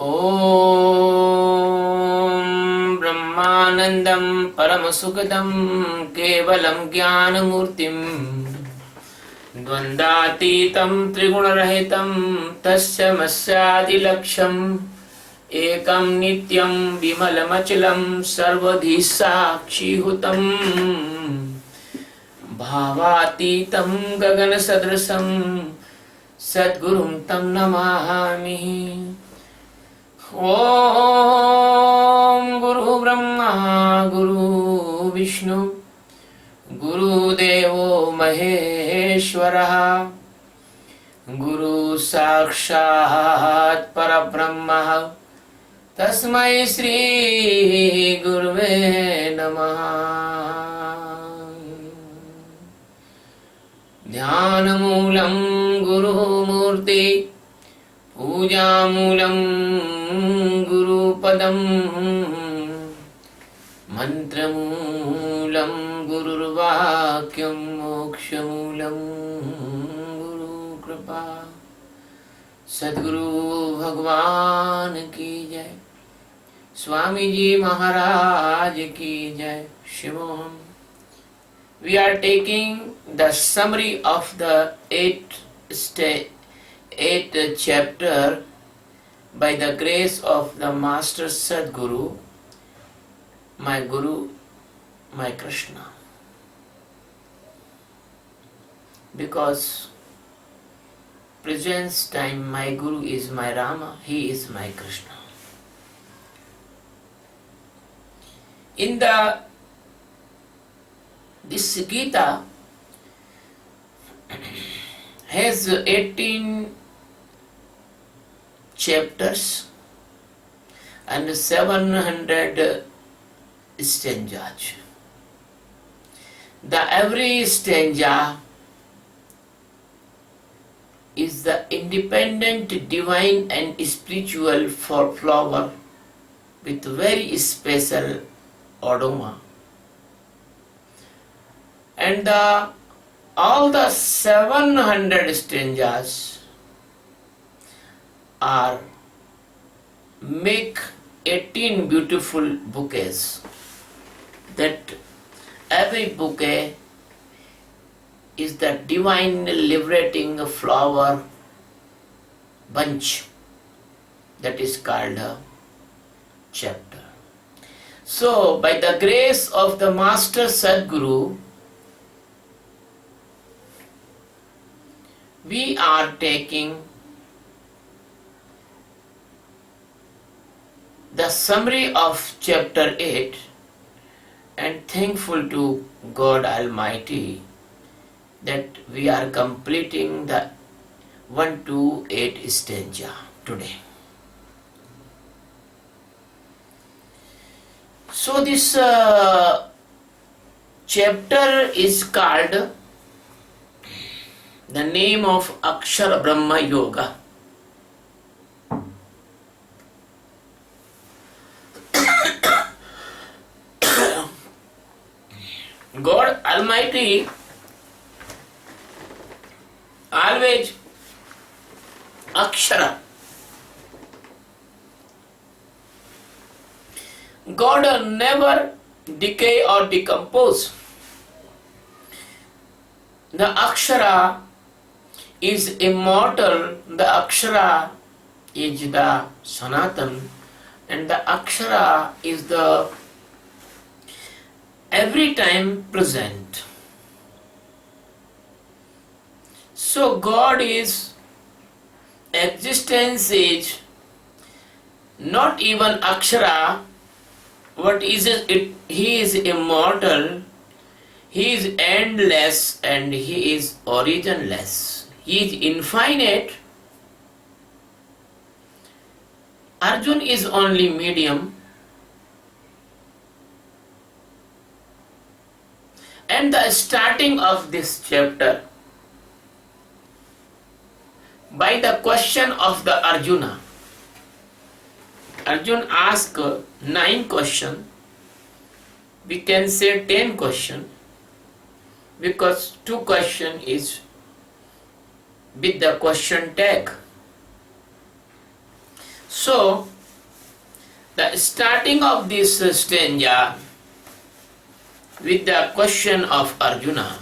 ॐ ब्रह्मानन्दं परमसुखदं केवलं ज्ञानमूर्तिं द्वन्द्वातीतं त्रिगुणरहितं तस्मैस्यादिलक्ष्यम् एकं नित्यं विमलमचलं सर्वधि साक्षिहुतं भावातीतं गगनसदृशं सद्गुरुं तं नमामि। ॐ गुरु ब्रह्मा गुरु विष्णु गुरुदेवो महेश्वरः गुरु साक्षात् परब्रह्मः तस्मै श्री गुरुवे नमः। ध्यानमूलं गुरुमूर्ति पूजामूलं गुरुपदं मन्त्रमूलं गुरुर्वाक्यं मोक्षमूलं गुरुकृपा। सद्गुरु भगवान की जय, स्वामी जी महाराज की जय। शिवोहम। We are taking the summary of the eighth chapter by the grace of the Master Sadguru, my Guru, my Krishna. Because present time my Guru is my Rama, he is my Krishna. In this Geeta has 18 chapters and 700 stanzas. Every stanza is the independent divine and spiritual flower with very special aroma. And all the 700 stanzas are make 18 beautiful bouquets. That every bouquet is the divine liberating flower bunch. That is called a chapter. So by the grace of the Master Sadguru, we are taking the summary of chapter 8 and thankful to God Almighty that we are completing the 1 to 8 stanza today. So this chapter is called the name of Akshara Brahma Yoga. God Almighty always Akshara. God never decay or decompose. The Akshara is immortal, the Akshara is the Sanatan, and the Akshara is the every time present. So God is existence is not even Akshara. What is it? He is immortal, he is endless, and he is originless. He is infinite. Arjun is only medium. And the starting of this chapter by the question of the Arjuna. Arjun asked 9 questions. We can say 10 questions because 2 questions is with the question tag. So, the starting of this stanza with the question of Arjuna,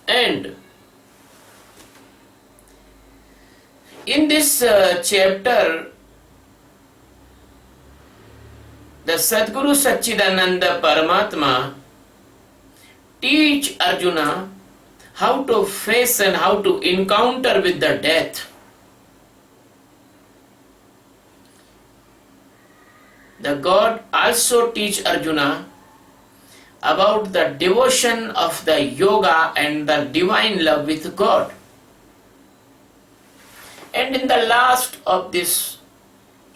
and in this chapter, the Sadguru Satchidananda Paramatma teach Arjuna how to face and how to encounter with the death. The God also teach Arjuna about the devotion of the yoga and the divine love with God. And in the last of this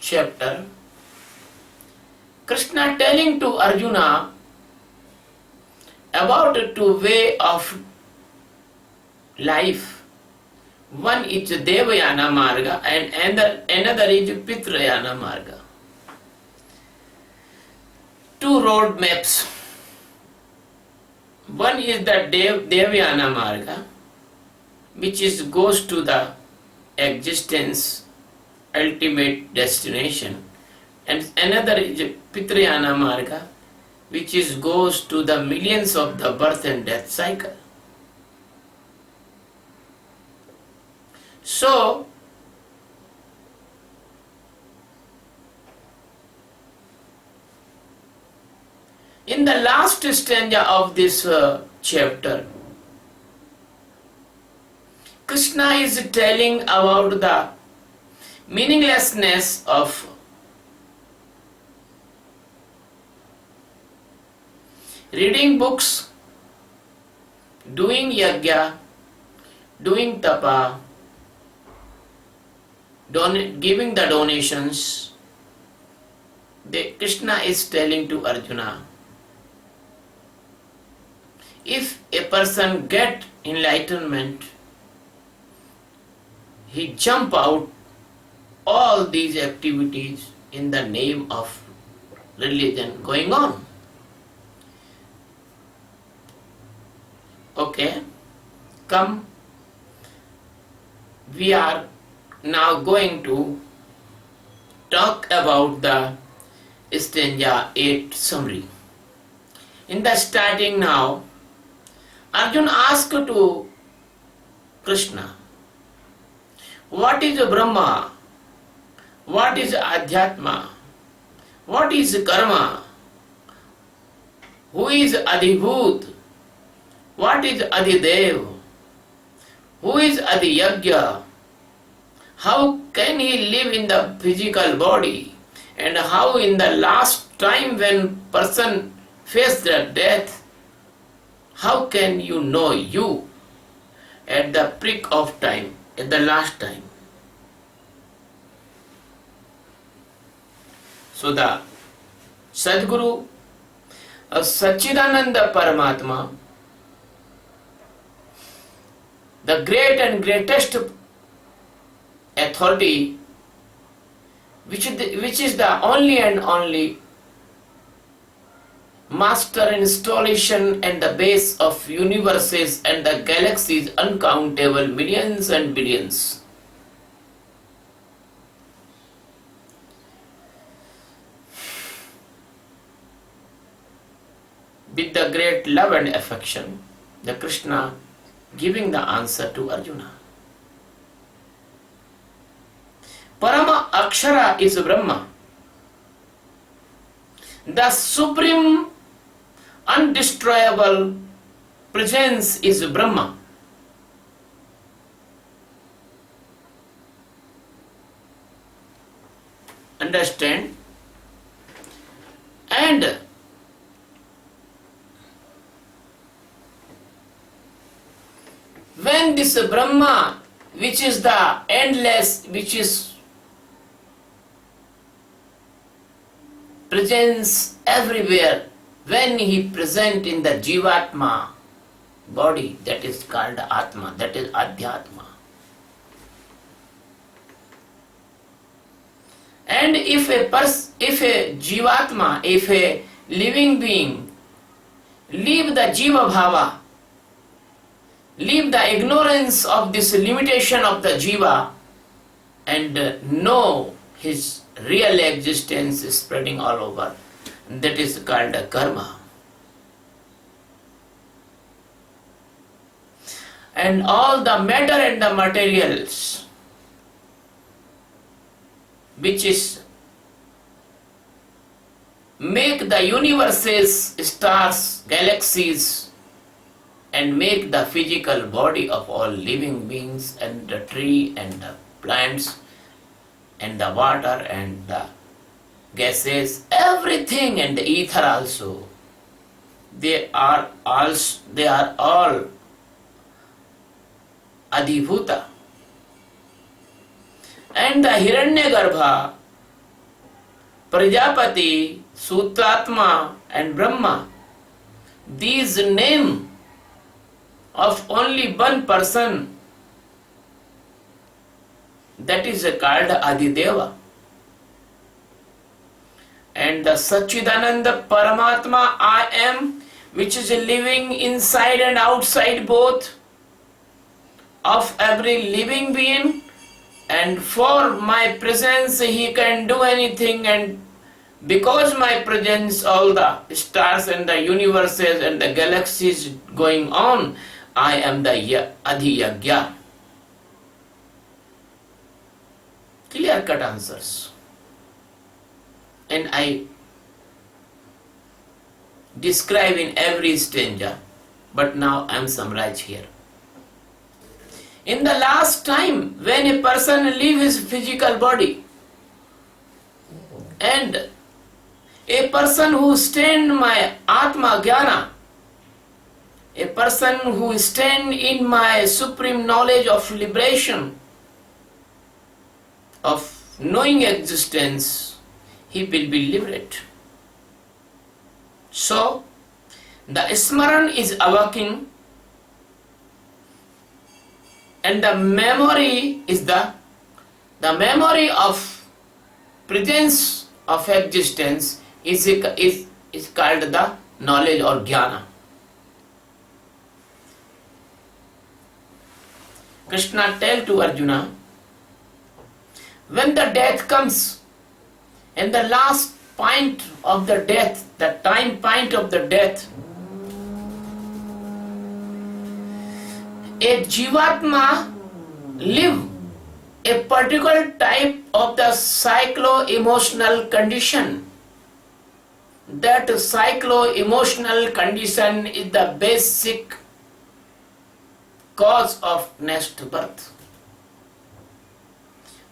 chapter, Krishna telling to Arjuna about two way of life. One is Devayana Marga and another is Pitrayana Marga. Two road maps. One is the Devayana Marga, which goes to the existence, ultimate destination, and another is Pitrayana Marga, which goes to the millions of the birth and death cycle. So, in the last stanza of this chapter, Krishna is telling about the meaninglessness of reading books, doing yajna, doing tapa, giving the donations. Krishna is telling to Arjuna, if a person get enlightenment, he jump out all these activities in the name of religion going on. Okay, come, we are now going to talk about the stanza 8 summary. In the starting now, Arjuna asked to Krishna, what is Brahma? What is Adhyatma? What is Karma? Who is Adhibhut? What is Adidev? Who is Adiyagya? How can he live in the physical body? And how in the last time when person faced the death, how can you know you at the prick of time, at the last time? So the Sadguru, Satchidananda Paramatma, the great and greatest authority, which is the only and only master installation and the base of universes and the galaxies uncountable millions and billions. With the great love and affection, the Krishna giving the answer to Arjuna. Parama Akshara is Brahma. The supreme undestroyable presence is Brahma. Understand? And when this Brahma, which is the endless, which is presence everywhere, when he present in the Jivatma body, that is called Atma, that is Adhyatma. And if a Jivatma, if a living being leave the Jiva Bhava, leave the ignorance of this limitation of the Jiva and know his real existence is spreading all over. That is called a karma. And all the matter and the materials which is make the universes, stars, galaxies, and make the physical body of all living beings and the tree and the plants and the water and the gases, everything, and the ether also. They are all Adhibhuta. And the Hiranyagarbha, Prajapati, Sutratma and Brahma, these name of only one person, that is called Adideva. And the Satchidananda Paramatma I am, which is living inside and outside both of every living being, and for my presence he can do anything, and because my presence all the stars and the universes and the galaxies going on, I am the Adhiyagya. Clear cut answers. And I describe in every stanza, but now I am summarized here. In the last time when a person leaves his physical body, and a person who stand my Atma Jnana, a person who stand in my supreme knowledge of liberation, of knowing existence, he will be liberated. So, the Smaran is awakening, and the memory is the memory of presence of existence is called the knowledge or jnana. Krishna tell to Arjuna, when the death comes, and the last point of the death, the time point of the death, a Jivatma live a particular type of the psycho-emotional condition. That psycho-emotional condition is the basic cause of next birth.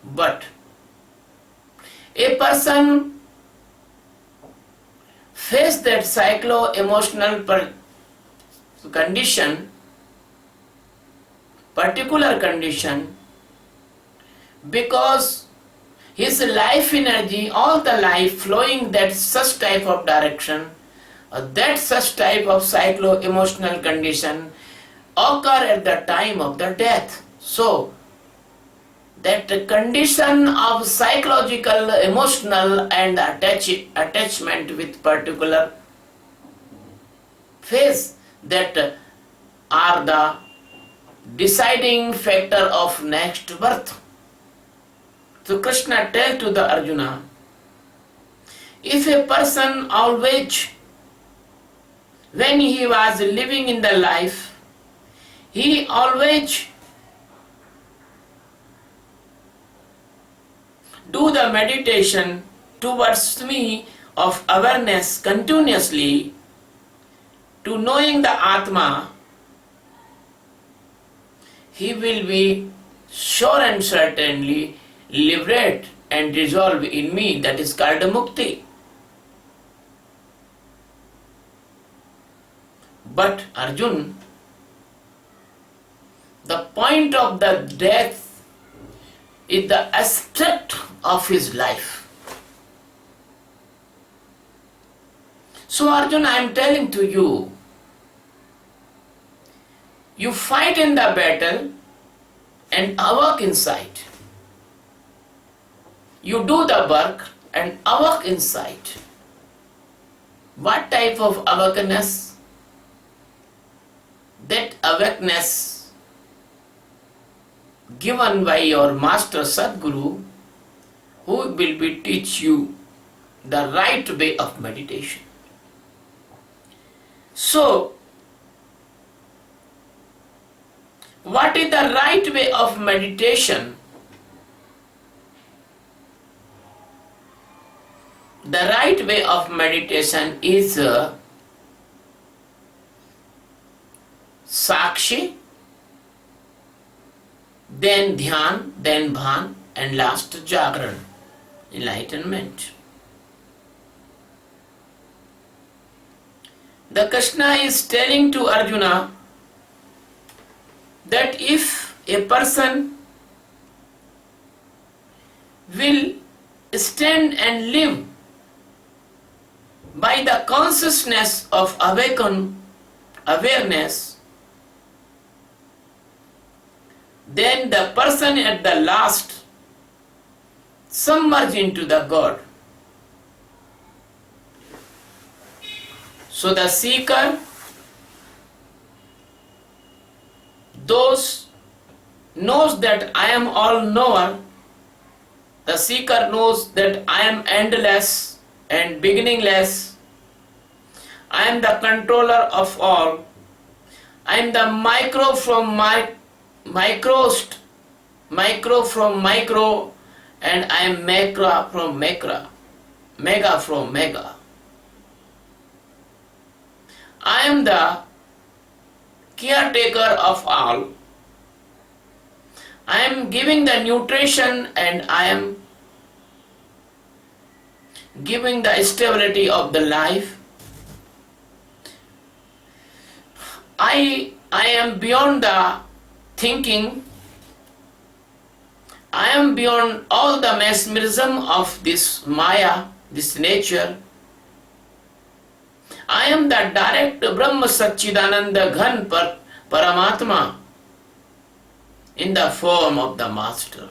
But a person face that psycho-emotional condition, particular condition, because his life energy, all the life flowing that such type of direction, that such type of psycho-emotional condition occur at the time of the death. So, that condition of psychological, emotional and attachment with particular phase, that are the deciding factor of next birth. So Krishna tell to the Arjuna, if a person always, when he was living in the life, he always do the meditation towards me of awareness continuously to knowing the Atma, he will be sure and certainly liberate and dissolve in me. That is called mukti. But Arjun, the point of the death is the aspect of his life. So Arjun, I am telling to you, you fight in the battle and awake inside. You do the work and awake inside. What type of awakeness? That awakeness given by your master Sadguru, who will be teach you the right way of meditation. So, what is the right way of meditation? The right way of meditation is Sakshi, then Dhyan, then Bhan, and last Jagran, enlightenment. The Krishna is telling to Arjuna that if a person will stand and live by the consciousness of awareness, then the person at the last submerge into the God. So the seeker, those knows that I am all knower, the seeker knows that I am endless and beginningless, I am the controller of all, I am the micro from micro, and I am macra from macra, mega from mega. I am the caretaker of all. I am giving the nutrition and I am giving the stability of the life. I am beyond the thinking. I am beyond all the mesmerism of this Maya, this nature. I am the direct Brahma Satchidananda Ghan Paramatma in the form of the Master.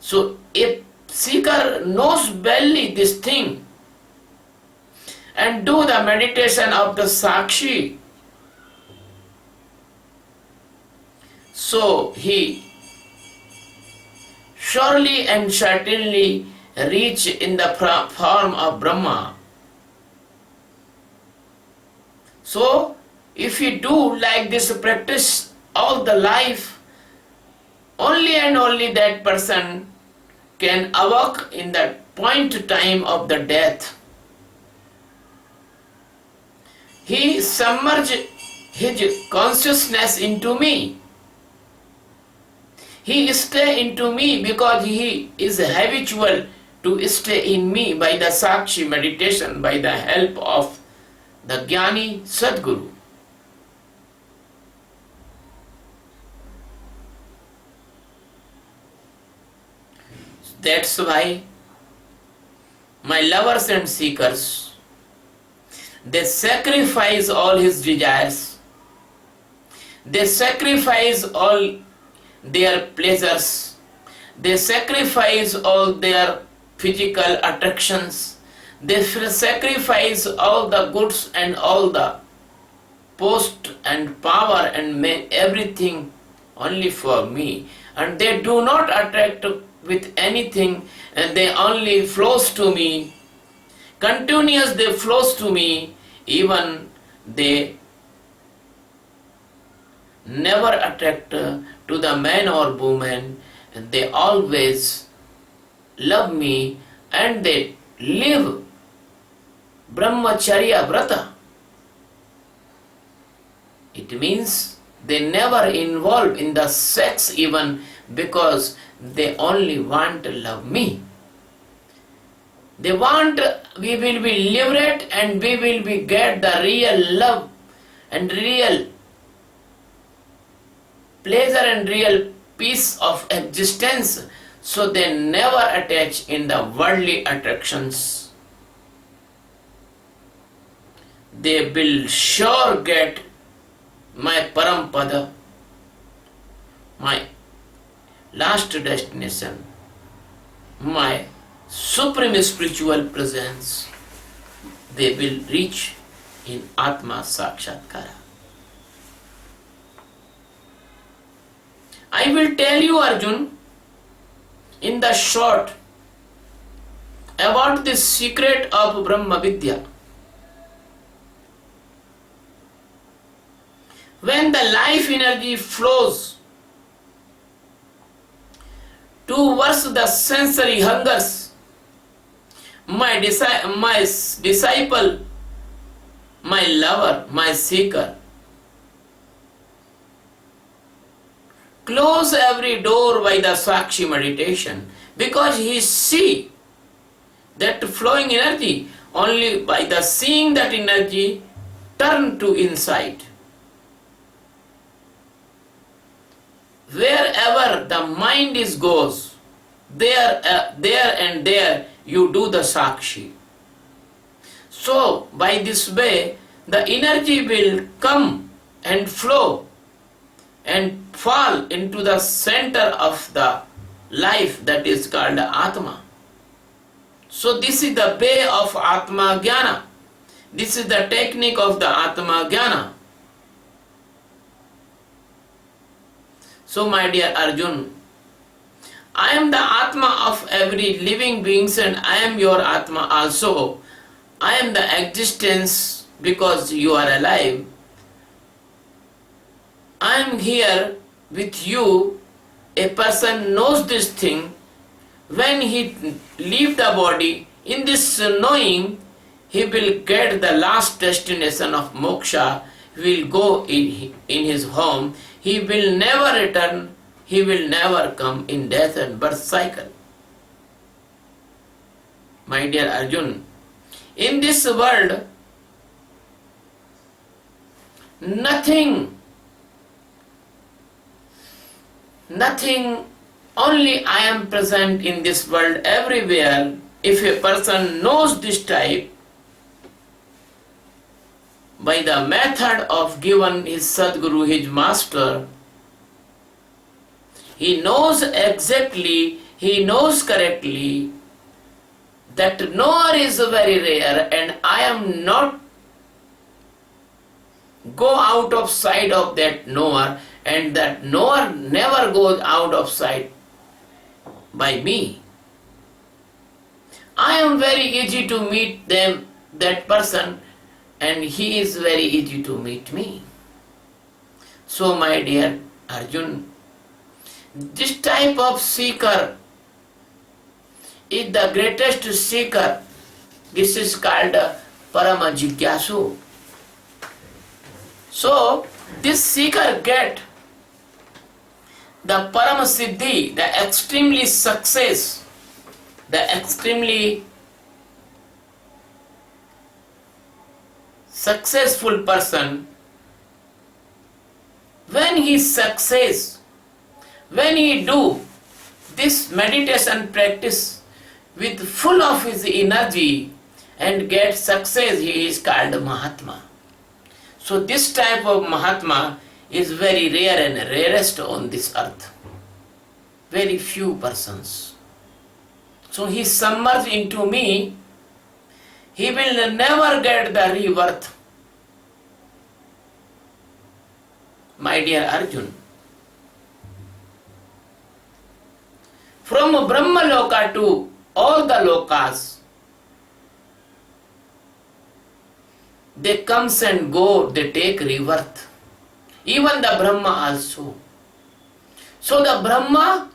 So if seeker knows well this thing and do the meditation of the Sakshi, so he surely and certainly reach in the form of Brahma. So, if you do like this practice all the life, only and only that person can awake in that point time of the death. He submerged his consciousness into me. He stay into me because he is habitual to stay in me by the Sakshi meditation, by the help of the Jnani Sadguru. That's why my lovers and seekers, they sacrifice all his desires. They sacrifice all their pleasures. They sacrifice all their physical attractions. They sacrifice all the goods and all the post and power and everything only for me. And they do not attract with anything, and they only flows to me. Continuous they flows to me, even they never attract to the man or woman, and they always love me and they live Brahmacharya Vrata. It means they never involve in the sex even, because they only want to love me. They want we will be liberated and we will be get the real love and real pleasure and real peace of existence. So they never attach in the worldly attractions. They will sure get my Parampada, my last destination, my supreme spiritual presence. They will reach in Atma Sakshatkara. I will tell you, Arjun, in the short, about the secret of Brahma Vidya. When the life energy flows towards the sensory hungers, my disciple, my lover, my seeker, close every door by the Sakshi meditation, because he see that flowing energy, only by the seeing that energy turn to inside. Wherever the mind is goes, there and there you do the Sakshi. So by this way the energy will come and flow and fall into the center of the life, that is called Atma. So this is the way of Atma Jnana. This is the technique of the Atma Jnana. So my dear Arjun, I am the Atma of every living beings, and I am your Atma also. I am the existence because you are alive. I am here with you. A person knows this thing. When he leaves the body, in this knowing, he will get the last destination of moksha. He will go in his home. He will never return. He will never come in death and birth cycle. My dear Arjun, in this world, nothing, only I am present in this world everywhere. If a person knows this type, by the method of given his Sadguru, his master, he knows exactly, he knows correctly that knower is very rare, and I am not go out of sight of that knower, and that knower never goes out of sight by me. I am very easy to meet that person, and he is very easy to meet me. So my dear Arjun, this type of seeker is the greatest seeker. This is called Parama Jigyasu. So this seeker get the Parama Siddhi, the extremely success, the extremely successful person. When he success, when he do this meditation practice with full of his energy and get success, he is called Mahatma. So this type of Mahatma is very rare and rarest on this earth. Very few persons. So he submerged into me, he will never get the rebirth. My dear Arjun, from Brahma Loka to all the lokas, they comes and go, they take rebirth. Even the Brahma also. So the Brahma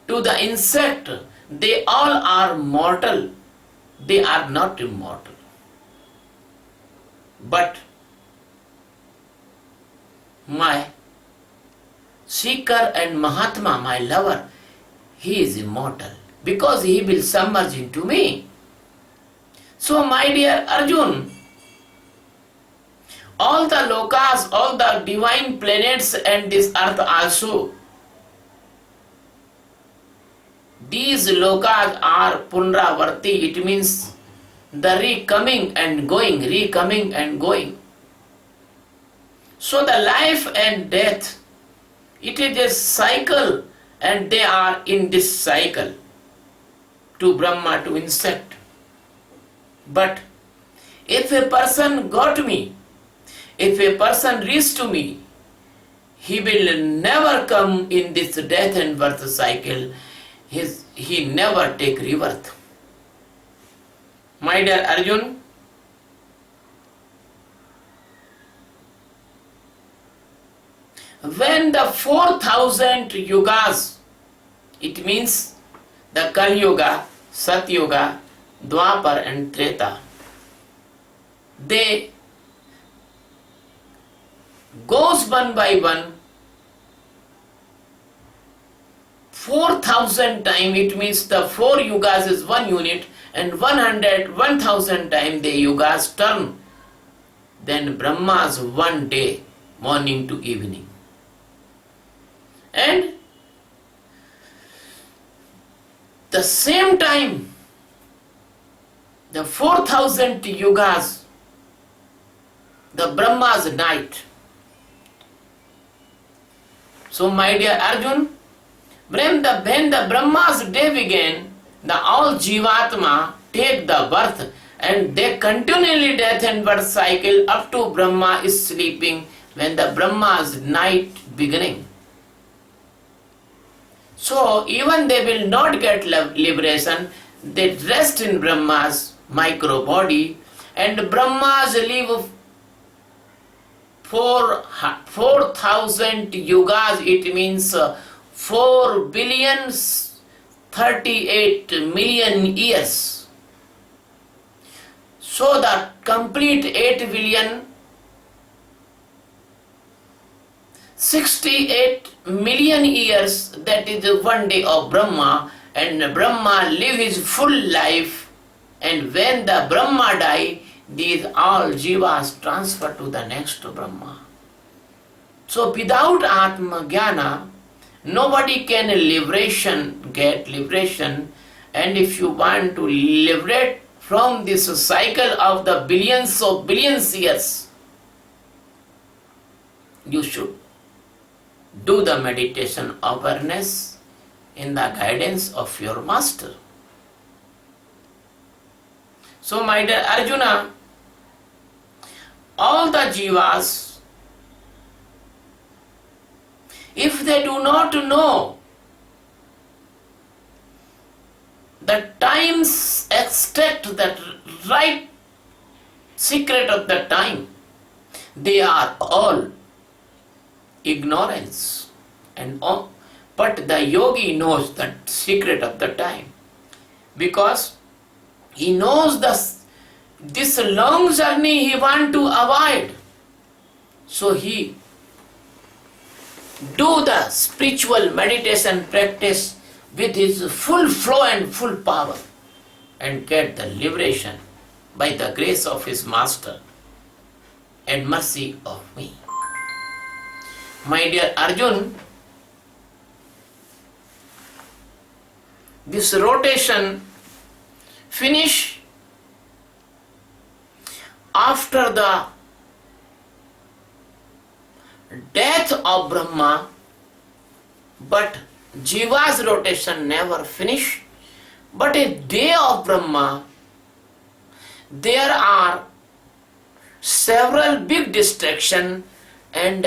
to the insect, they all are mortal. They are not immortal. But my seeker and Mahatma, my lover, he is immortal because he will submerge into me. So my dear Arjun, all the lokas, all the divine planets and this earth also, these lokas are punravarti. It means the recoming and going, recoming and going. So the life and death, it is a cycle, and they are in this cycle, to Brahma, to insect. But if a person got me, if a person reached to me, he will never come in this death and birth cycle. He never take rebirth. My dear Arjun, when the 4000 yugas, it means the Kali Yuga, Sat Yuga, Dwapar and Treta, they goes one by one 4000 times, it means the 4 yugas is 1 unit, and 1000 times the yugas turn, then Brahma's 1 day, morning to evening. And the same time, the 4000 yugas, the Brahma's night. So my dear Arjun, when the Brahma's day began, the all Jivatma take the birth, and they continually death and birth cycle up to Brahma is sleeping when the Brahma's night beginning. So even they will not get liberation, they rest in Brahma's micro body, and Brahma's live 4,000 yugas, it means 4 billion 38 million years. So the complete 8 billion 68 million years, that is 1 day of Brahma, and Brahma live his full life, and when the Brahma die, these all jivas transfer to the next Brahma. So without Atma Jnana, nobody can get liberation, and if you want to liberate from this cycle of the billions of billions years, you should do the meditation awareness in the guidance of your master. So my dear Arjuna, all the jivas, if they do not know the time's extract, that right secret of the time, they are all ignorance, and all. But the yogi knows the secret of the time, because he knows this long journey he want to avoid. So he do the spiritual meditation practice with his full flow and full power, and get the liberation by the grace of his master and mercy of me. My dear Arjun, this rotation finish after the death of Brahma, but Jiva's rotation never finish. But a day of Brahma, there are several big distractions, and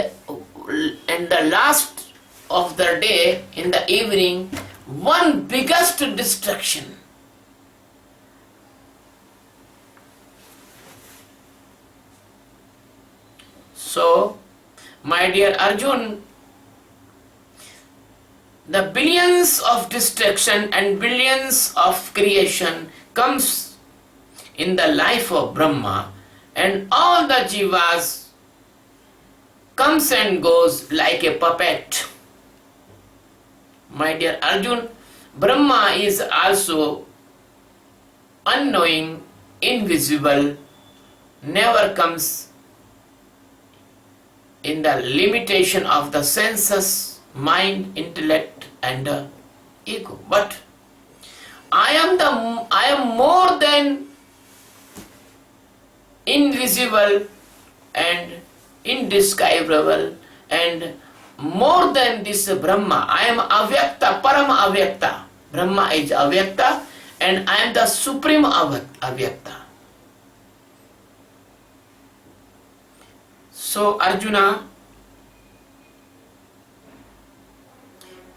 the last of the day, in the evening, one biggest distraction. So, my dear Arjun, the billions of distraction and billions of creation comes in the life of Brahma, and all the jivas comes and goes like a puppet. My dear Arjun, Brahma is also unknowing, invisible, never comes in the limitation of the senses, mind, intellect and ego. But I am more than invisible and indescribable, and more than this Brahma. I am avyakta, parama avyakta. Brahma is avyakta, and I am the supreme avyakta. So Arjuna,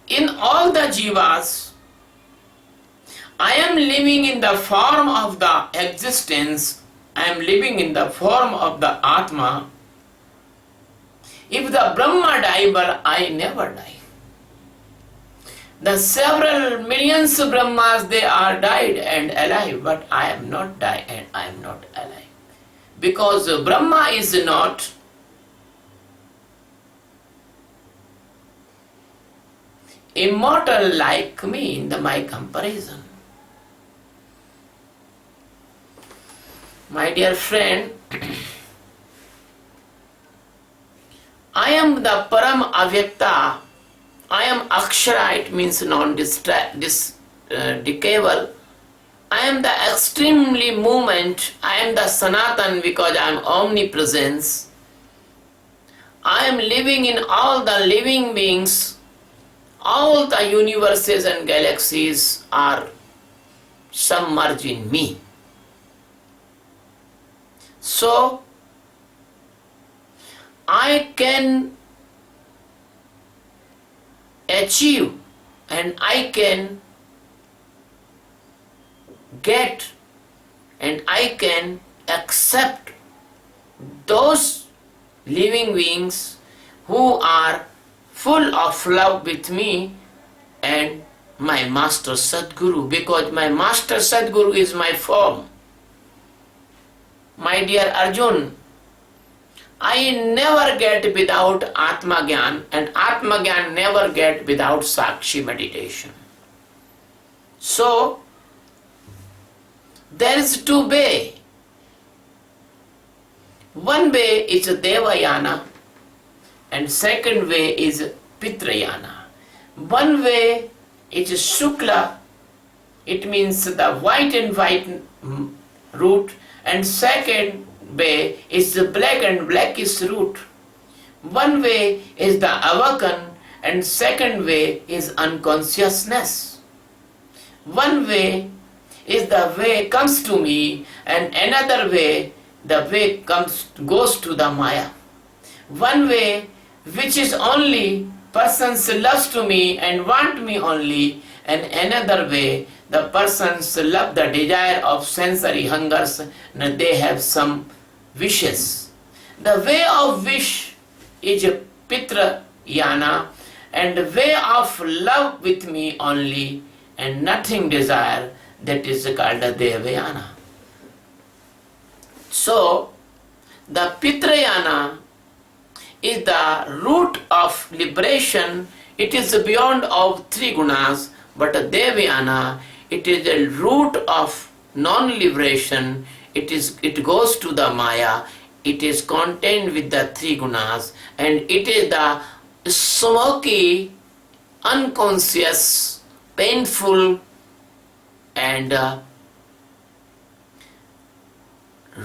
in all the jivas, I am living in the form of the existence. I am living in the form of the Atma. If the Brahma die, but I never die. The several millions of Brahmas, they are died and alive, but I am not died and I am not alive. Because Brahma is not immortal like me in my comparison. My dear friend, I am the Param Avyakta. I am Akshara, it means non-decayable. I am the extremely movement. I am the Sanatan because I am omnipresence. I am living in all the living beings. All the universes and galaxies are submerged in me. So, I can achieve and I can get and I can accept those living beings who are full of love with me and my Master Sadguru, because my Master Sadguru is my form. My dear Arjun, I never get without Atma Gyan, and Atma Gyan never get without Sakshi meditation. So, there is two way. One way is Devayana and second way is Pitrayana. One way is Shukla, it means the white and white root, and second way is the black and blackish root. One way is the Avakan and second way is unconsciousness. One way is the way comes to me and another way the way goes to the Maya. One way which is only persons loves to me and want me only, and another way the persons love the desire of sensory hungers and they have some wishes. The way of wish is Pitra Yana, and the way of love with me only and nothing desire, that is called a Devayana. So, the Pitrayana is the root of liberation. It is beyond of three gunas, but Devayana, it is the root of non-liberation. It goes to the Maya. It is contained with the three gunas, and it is the smoky, unconscious, painful, and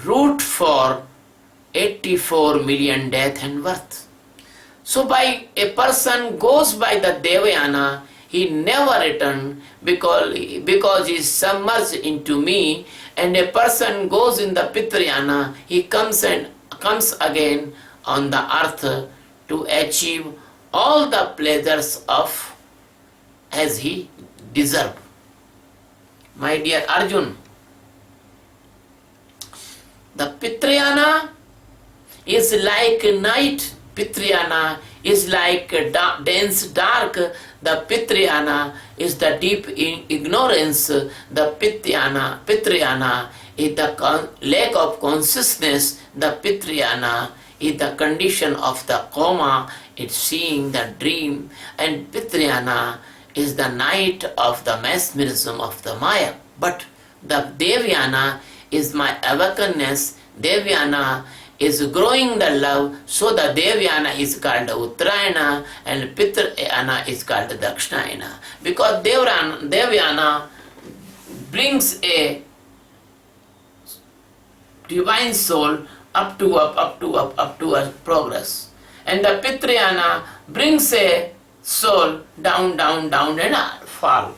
root for 84 million death and birth. So by a person goes by the Devayana, he never return because he is submerged into me, and a person goes in the Pitrayana, he comes again on the earth to achieve all the pleasures of as he deserves. My dear Arjun, the Pitrayana is like night. Pitrayana is like dense dark. The Pitrayana is the deep ignorance. The Pitrayana is the lack of consciousness. The Pitrayana is the condition of the coma. It's seeing the dream. And Pitrayana is the night of the mesmerism of the Maya. But the Devyana is my awakenness. Devyana is growing the love, so the Devyana is called Uttarayana and Pitrayana is called Dakshinayana. Because Devyana brings a divine soul up to a progress. And the Pitrayana brings a soul down and fall.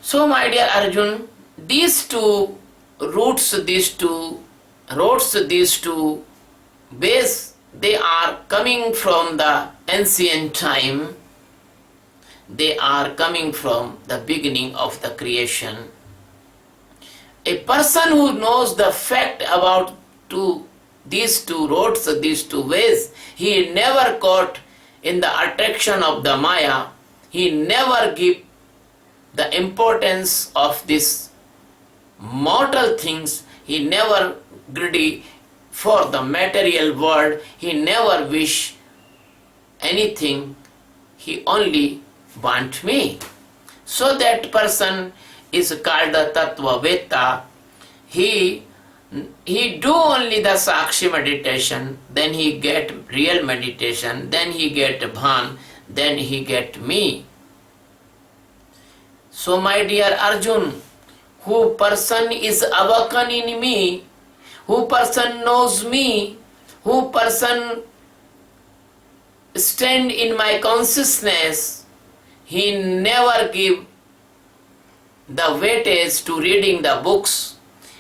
So my dear Arjun, these two roots, these two ways, they are coming from the ancient time. they are coming from the beginning of the creation. A person who knows the fact about these two roads, these two ways, he never caught in the attraction of the Maya. He never give the importance of these mortal things. He never greedy for the material world. He never wish anything. He only want me. So that person is called the Tattva Veta. He do only the Sakshi meditation, then he get real meditation, then he get Bhan, then he get me. So my dear Arjun, who person is awakened in me, who person knows me, who person stand in my consciousness, he never give the weightage to reading the books.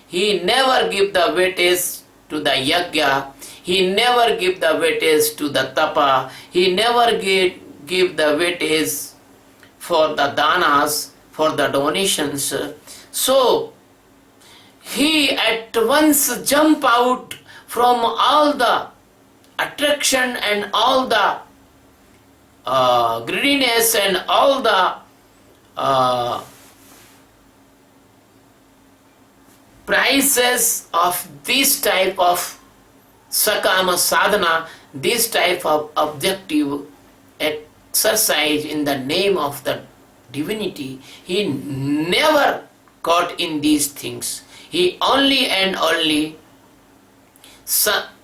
He never give the weightage to the yajna. He never give the weightage to the tapa. He never give the weightage for the danas, for the donations. So he at once jump out from all the attraction and all the greediness and all the prices of this type of sakama sadhana, this type of objective exercise in the name of the divinity. He never caught in these things. He only and only surrender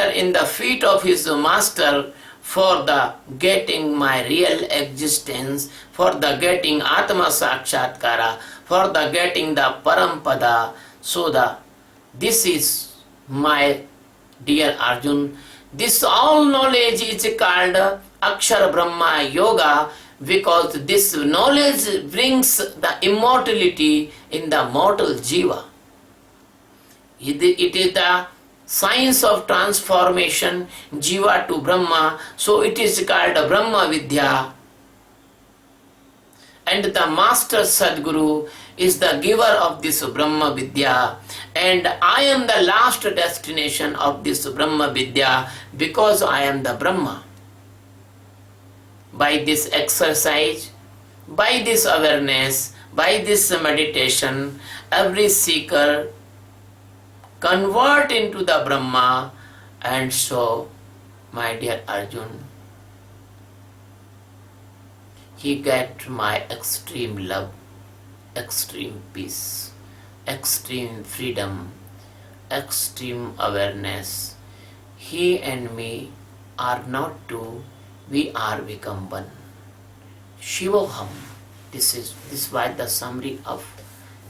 in the feet of his master for the getting my real existence, for the getting Atma Sakshatkara, for the getting the Parampada. So this is my dear Arjun. This all knowledge is called Akshara Brahma Yoga, because this knowledge brings the immortality in the mortal jiva. It is the science of transformation, jiva to Brahma, so it is called Brahma Vidya. And the Master Sadguru is the giver of this Brahma Vidya, and I am the last destination of this Brahma Vidya because I am the Brahma. By this exercise, by this awareness, by this meditation, every seeker convert into the Brahma, and so, my dear Arjun, he get my extreme love, extreme peace, extreme freedom, extreme awareness. He and me are not two, we are become one. Shivoham. This is why the summary of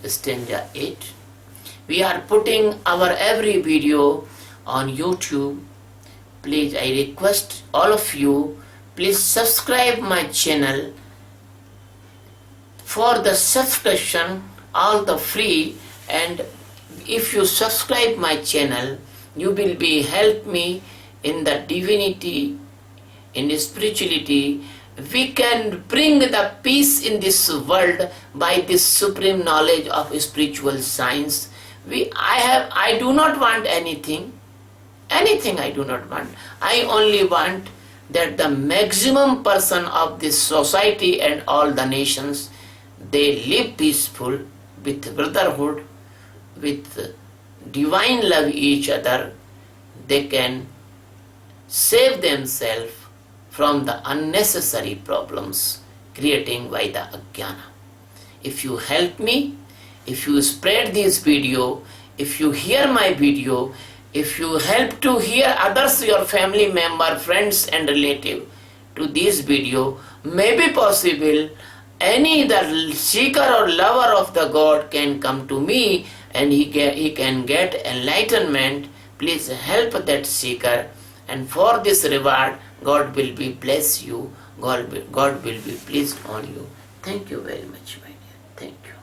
stanza 8. We are putting our every video on YouTube. Please, I request all of you, please subscribe my channel. For the subscription, all the free, and if you subscribe my channel, you will be help me in the divinity, in the spirituality. We can bring the peace in this world by this supreme knowledge of spiritual science. I do not want anything I do not want. I only want that the maximum person of this society and all the nations, they live peaceful, with brotherhood, with divine love each other. They can save themselves from the unnecessary problems creating by the ajnana. If you help me, if you spread this video, if you hear my video, if you help to hear others, your family member, friends and relative to this video, may be possible any the seeker or lover of the God can come to me and he can get enlightenment. Please help that seeker, and for this reward God will be bless you, God will be pleased on you. Thank you very much, my dear. Thank you.